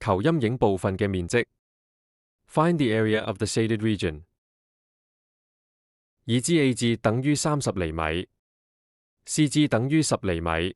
求陰影部分嘅面積。Find the area of the shaded region。已知 AG 等於30厘米 ，CG 等於10厘米。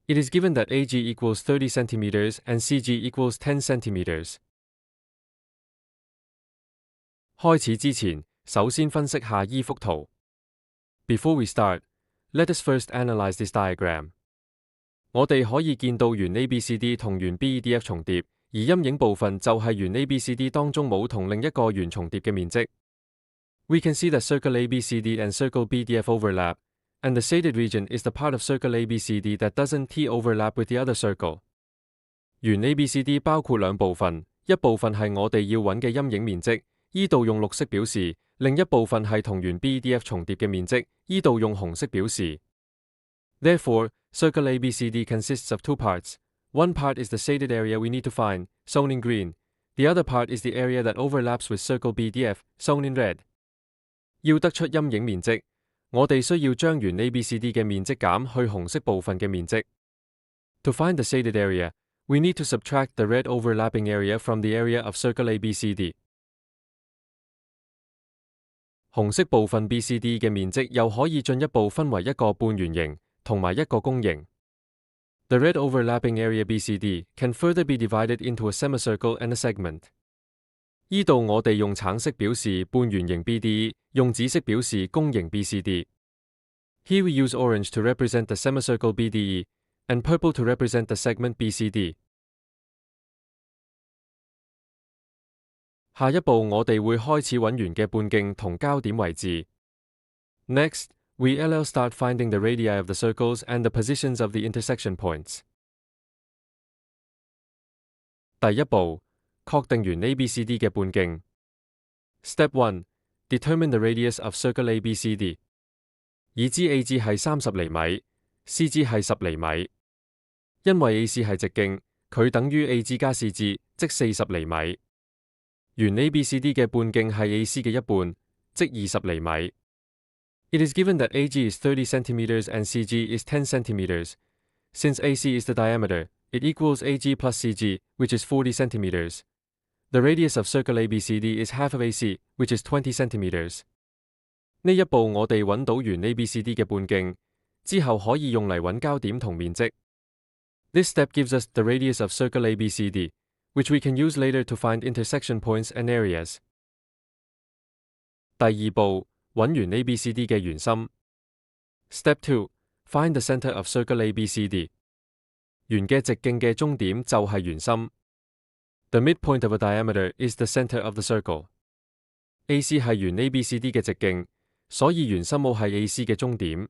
It is given that AG equals 30 centimeters and CG equals 10 centimeters。開始之前，首先分析下依幅圖。Before we start, let us first analyze this diagram。我哋可以見到圓 ABCD 同圓 BEDF 重疊，而陰影部分就係圓 ABCD 當中冇同另一個圓重疊嘅面積。We can see that circle ABCD and circle BDF overlap, and the shaded region is the part of circle ABCD that doesn't overlap with the other circle。圓 ABCD 包括兩部分，一部分係我哋要揾嘅陰影面積，依度用綠色表示；另一部分係同圓 BDF 重疊嘅面積，依度用紅色表示。Therefore, circle ABCD consists of two parts. One part is the shaded area we need to find, shown in green. The other part is the area that overlaps with circle BDF, shown in red。要得出陰影面積，我哋需要將圓 ABCD 嘅面積減去紅色部分嘅面積。To find the shaded area, we need to subtract the red overlapping area from the area of circle ABCD。紅色部分 BCD 嘅面積又可以進一步分為一個半圓形同埋一個弓形。The red overlapping area BCD can further be divided into a semicircle and a segment。依度我哋用橙色表示半圓形 BDE， 用紫色表示弓形 BCD。Here we use orange to represent the semicircle BDE and purple to represent the segment BCD。下一步我哋會開始揾圓嘅半徑同交點位置。Next, we start finding the radii of the circles and the positions of the intersection points。第一步，確定圓 ABCD 嘅半徑。Step 1. Determine the radius of circle ABCD。已知 AG 係30厘米 ，CG 係10厘米。因為 AC 係直徑，佢等於 AG 加 CG， 即40厘米。圓 ABCD 嘅半徑係 AC 嘅一半，即20厘米。It is given that AG is 30 centimeters and CG is 10 centimeters. Since AC is the diameter, it equals AG plus CG, which is 40 centimeters. The radius of circle ABCD is half of AC, which is 20 centimeters。呢一步我哋揾到圓 ABCD 嘅半徑，之後可以用嚟揾交點同面積。This step gives us the radius of circle ABCD, which we can use later to find intersection points and areas。第二步，揾圓 ABCD 嘅圓心。Step 2. Find the center of circle ABCD。圓嘅直徑嘅終點就係圓心。The midpoint of a diameter is the center of the circle。AC 係圓 ABCD 嘅直徑，所以圓心 O 係 AC 嘅終點。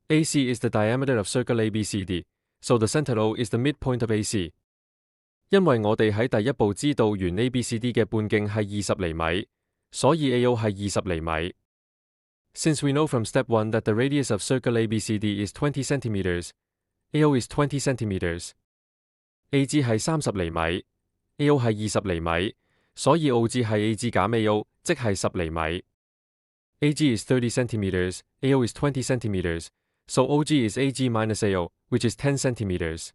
AC is the diameter of circle ABCD, so the center O is the midpoint of AC。因為我哋喺第一步知道圓 ABCD 嘅半徑係20厘米，所以 AO 係20厘米。Since we know from step 1 that the radius of circle ABCD is 20 centimeters, AO is 20 centimeters。AG 係30厘米 ，AO 係20厘米，所以奧字係 AG 減 AO， 即係10厘米。AG is 30 centimeters, AO is 20 centimeters, so OG is AG minus AO, which is 10 centimeters。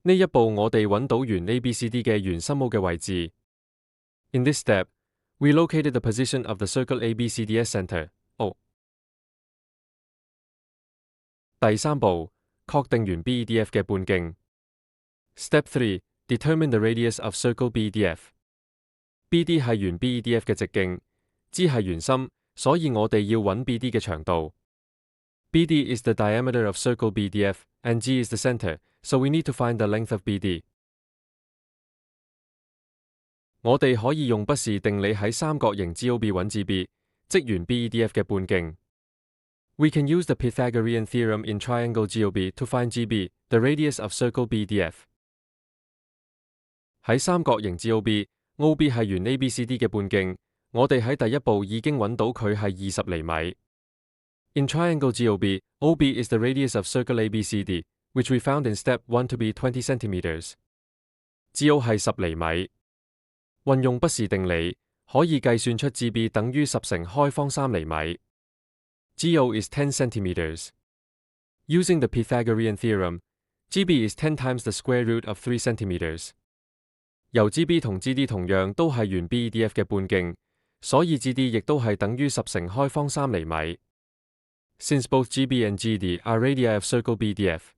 呢一步我哋揾到圓 ABCD 嘅圓心 O 嘅位置。In this step, we located the position of the circle ABCD's center, O。第三步，確定圓 BEDF 嘅半徑。Step 3. Determine the radius of circle BDF。BD 係圓 BEDF 嘅直徑，G 係圓心，所以我哋要揾 BD 嘅長度。BD is the diameter of circle BDF, and G is the center, so we need to find the length of BD。我哋可以用畢氏定理喺三角形 GOB 揾 GB， 即圓 BEDF 嘅半徑。We can use the Pythagorean theorem in triangle GOB to find GB, the radius of circle BDF。喺三角形 GOB，OB 係圓 ABCD 嘅半徑，我哋喺第一步已經揾到佢係20厘米。In triangle GOB, OB is the radius of circle ABCD, which we found in step 1 to be 20 centimeters。GO 係10厘米。運用畢氏定理，可以計算出 GB 等於10乘開方3厘米。GO is 10 centimeters。Using the Pythagorean theorem, GB is 10 times the square root of 3 centimeters。由 GB 同 GD 同樣都係原 BEDF 嘅半徑，所以 GD 亦都係等於10乘開方3厘米。Since both GB and GD are radii of circle BDF,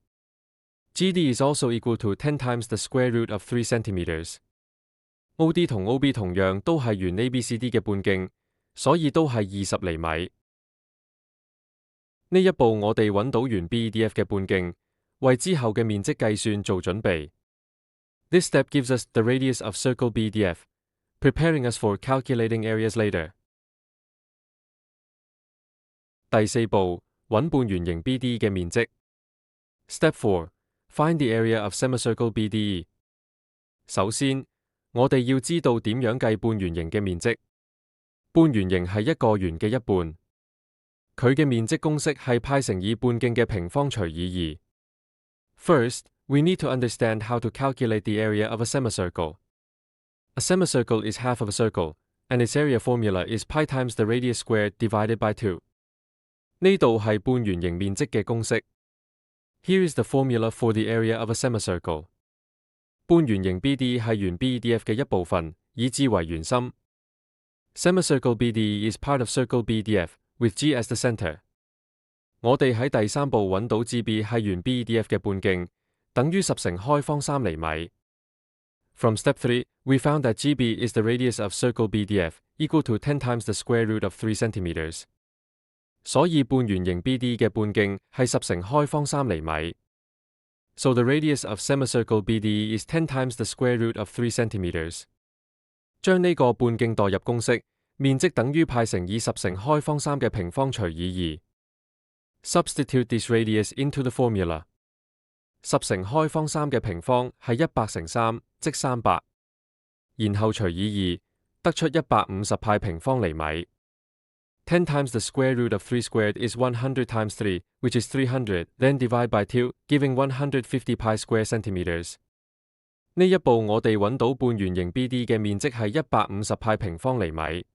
GD is also equal to 10 times the square root of 3 centimeters. OD 同 OB 同樣都係原 ABCD 嘅半徑，所以都係20厘米。呢一步我哋揾到原 BEDF 嘅半徑，為之後嘅面積計算做準備。This step gives us the radius of circle BDF, preparing us for calculating areas later. 第四步，揾半圓形 BDE 嘅面積。Step 4. Find the area of semicircle BDE. 首先，我哋要知道點樣計半圓形嘅面積。半圓形係一個圓嘅一半，佢嘅面積公式係派乘以半徑嘅平方除以2。First, we need to understand how to calculate the area of a semicircle. A semicircle is half of a circle, and its area formula is pi times the radius squared divided by 2. 呢度係半圓形面積嘅公式。Here is the formula for the area of a semicircle. 半圓形 BD 係原 BEDF 嘅一部分，以至為圓心。Semicircle BD is part of circle BDF, with G as the center. 我哋喺第三步揾到 GB 係原 BEDF 嘅半徑，等於10乘開方3厘米。From step 3, we found that GB is the radius of circle BDF, equal to 10 times the square root of 3 centimeters. 所以半圓形 BD 嘅半徑係10乘開方3厘米。So the radius of semicircle BD is 10 times the square root of 3 centimeters. 將呢個半徑代入公式，面積等於派乘以10乘開方3嘅平方除以2。Substitute this radius into the formula. 10乘開方3嘅平方係100乘3，即300。然後除以2，得出150派平方厘米。10 times the square root of 3 squared is 100 times 3, which is 300, then divide by 2, giving 150 pi square centimeters. 呢一步我哋揾到半圓形 BD 嘅面積係150派平方厘米。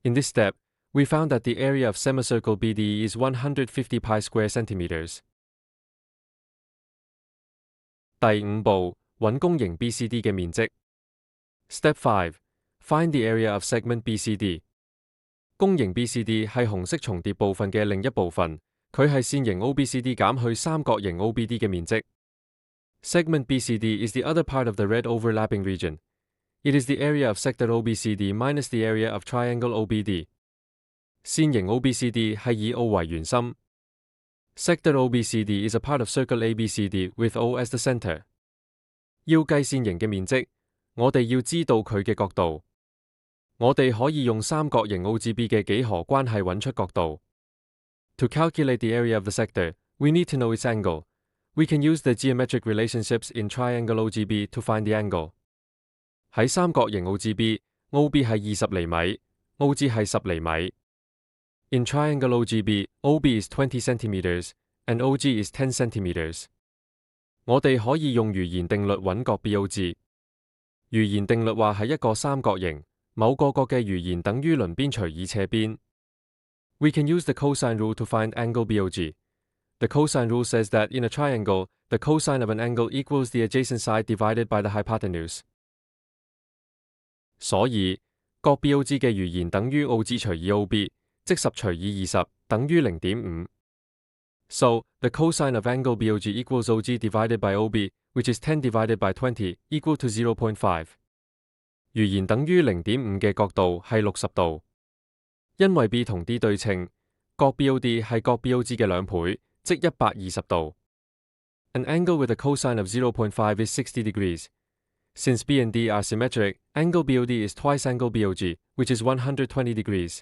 In this step, we found that the area of semicircle BD is 150 pi square centimeters. 第五步，揾公形 BCD 嘅面積。Step 5. Find the area of segment BCD. 公形 BCD 係紅色重疊部分嘅另一部分，佢係線形 OBCD 減去三角形 OBD 嘅面積。Segment BCD is the other part of the red overlapping region. It is the area of sector OBCD minus the area of triangle OBD. 線形 OBCD 係以 O 為圓心。Sector OBCD is a part of circle ABCD with O as the center. 要計線形嘅面積，我哋要知道佢嘅角度。我哋可以用三角形 OGB 嘅幾何關係揾出角度。To calculate the area of the sector, we need to know its angle. We can use the geometric relationships in triangle OGB to find the angle. 喺三角形 OGB，OB 係20厘米，OG 係10厘米。In triangle OGB, OB is 20 centimeters and OG is 10 centimeters. 我哋可以用餘弦定律揾角 BOG。餘弦定律話係一個三角形，某個角嘅餘弦等於鄰邊除以斜邊。We can use the cosine rule to find angle BOG. The cosine rule says that in a triangle, the cosine of an angle equals the adjacent side divided by the hypotenuse. 所以，角 BOG 嘅餘弦等於 OG 除以 OB， 即10除以20等於 0.5。So, the cosine of angle BOG equals OG divided by OB, which is 10 divided by 20, equal to 0.5. 餘弦等於 0.5 嘅角度係60度。因為 B 同 D 對稱，角 BOD 係角 BOG 嘅2倍，即120度。An angle with a cosine of 0.5 is 60 degrees. Since B and D are symmetric, angle BOD is twice angle BOG, which is 120 degrees.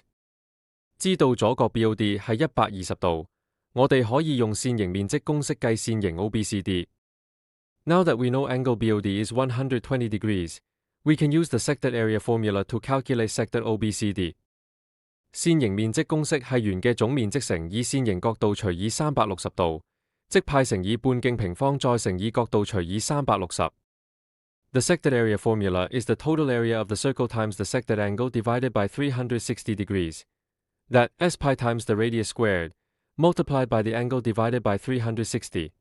知道咗角 BOD 係120度，我哋可以用線形面積公式計線形 OBCD. Now that we know angle BOD is 120 degrees, we can use the sector area formula to calculate sector OBCD. 線形面積公式係圓嘅總面積乘以線形角度除以360度，即派乘以半徑平方再乘以角度除以360。The sector area formula is the total area of the circle times the sector angle divided by 360 degrees. That s pi times the radius squared, multiplied by the angle divided by 360.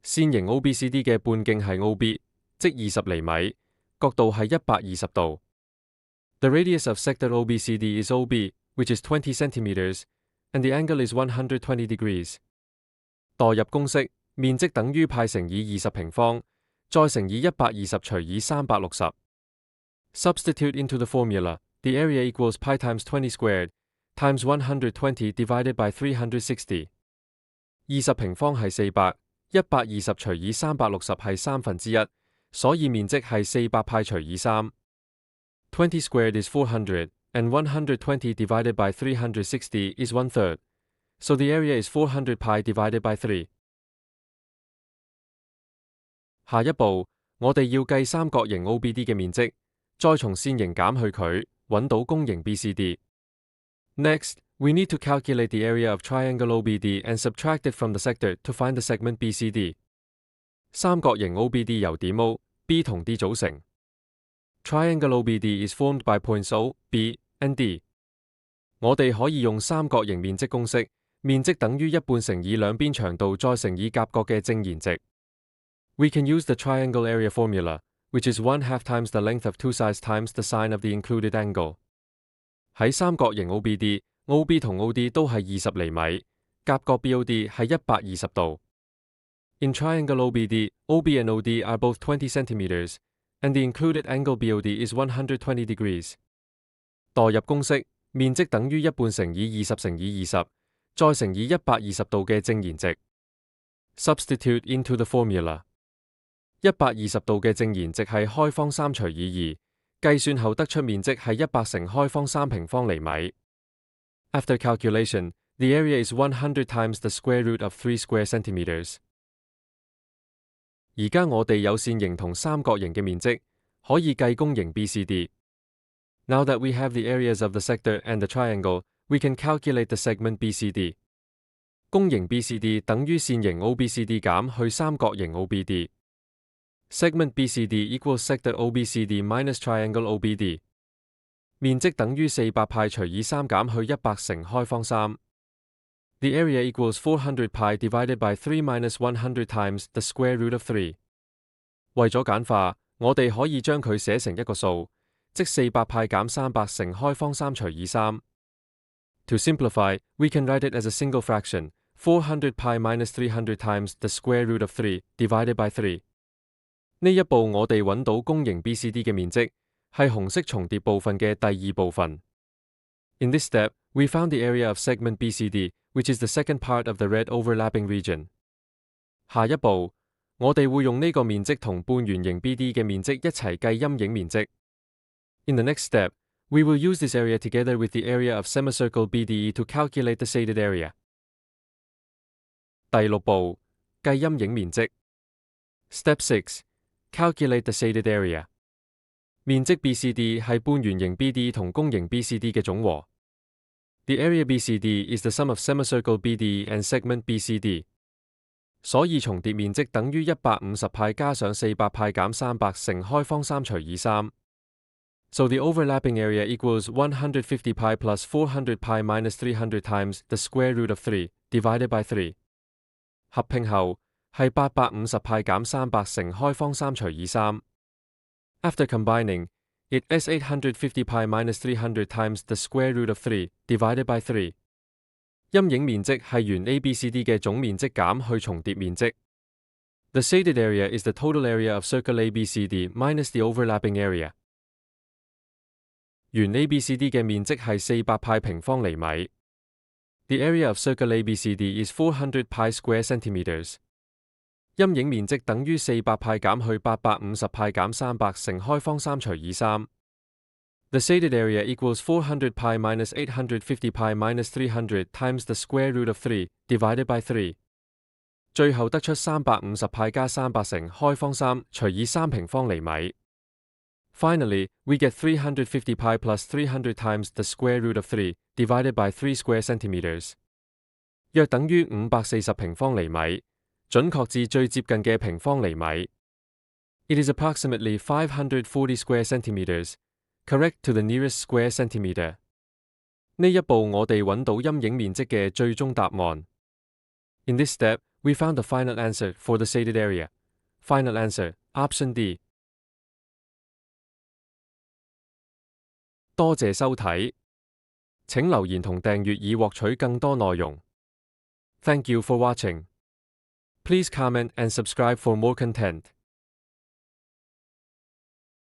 線形 OBCD 嘅半徑係 OB，即20厘米，角度係120度。The radius of sector OBCD is OB, which is 20 centimeters, and the angle is 120 degrees. 代入公式，面積等於派乘以20平方，再乘以120除以360。Substitute into the formula, the area equals pi times 20 squared times 120 divided by 360。20平方係400，120除以360係1/3，所以面積係400派除以3。20 squared is 400, and 120 divided by 360 is 1/3, so the area is 400 pi divided by 3。下一步，我哋要計三角形 OBD 嘅面積，再從線形減去佢，揾到公形 BCD。Next, we need to calculate the area of triangle OBD and subtract it from the sector to find the segment BCD。三角形 OBD 由點 O、B 同 D 組成。Triangle OBD is formed by points O, B, and D。我哋可以用三角形面積公式，面積等於一半乘以兩邊長度再乘以夾角嘅正弦值。We can use the triangle area formula, which is 1/2 times the length of two sides times the sine of the included angle。喺三角形 OBD、OB 同 OD 都係20厘米，夾角 BOD 係120度。In triangle OBD, OB and OD are both 20 centimeters, and the included angle BOD is 120 degrees。代入公式，面積等於一半乘以20乘以20，再乘以120度嘅正弦值。Substitute into the formula。120度嘅正弦值係開方3除以2，計算後得出面積係100乘開方3平方厘米。After calculation, the area is 100 times the square root of 3 square centimeters。而家我哋有線形同三角形嘅面積，可以計公形 BCD。Now that we have the areas of the sector and the triangle, we can calculate the segment BCD。公形 BCD 等於線形 OBCD 減去三角形 OBD。Segment BCD equals sector OBCD minus triangle OBD。面積等於400派除以3減去100乘開方3。The area equals 400 pi divided by 3 minus 100 times the square root of 3。為咗簡化，我哋可以將佢寫成一個數，即400派減300乘開方3除以3。To simplify, we can write it as a single fraction, 400 pi minus 300 times the square root of 3 divided by 3。呢一步我哋揾到公形 BCD 嘅面積，係紅色重疊部分嘅第二部分。In this step, we found the area of segment BCD, which is the second part of the red overlapping region。下一步，我哋會用呢個面積同半圓形 BD 嘅面積一齊計陰影面積。In the next step, we will use this area together with the area of semicircle BDE to calculate the shaded area。第六步，計陰影面積。Step 6. Calculate the shaded area。面積 BCD 係半圓形 BD 同公形 BCD 嘅總和。The area BCD is the sum of semicircle BDE and segment BCD。所以重疊面積等於150派加上400派減300乘開方3除以3。So the overlapping area equals 150 pi plus 400 pi minus 300 times the square root of 3 divided by 3。合併後係850派減300乘開方3除以3。After combining, it is 850 pi minus 300 times the square root of 3 divided by 3。陰影面積係圓 ABCD 嘅總面積減去重疊面積。The shaded area is the total area of circle ABCD minus the overlapping area。圓 ABCD 嘅面積係400派平方厘米。The area of circle ABCD is 400 pi square centimeters。陰影面積等於400派減去850派減300乘開方3除以3。The shaded area equals 400 pi minus 850 pi minus 300 times the square root of 3 divided by 3。最後得出350派加300乘開方3除以3平方厘米。Finally, we get 350 pi plus 300 times the square root of 3 divided by 3 square centimeters。約等於540平方厘米。準確至最接近嘅平方厘米。It is approximately 540 square centimeters, correct to the nearest square centimeter。呢一步我哋揾到陰影面積嘅最終答案。In this step, We found the final answer for the shaded area. Final answer, Option D. 多謝收睇，請留言同訂閱以獲取更多內容。Thank you for watching. Please comment and subscribe for more content.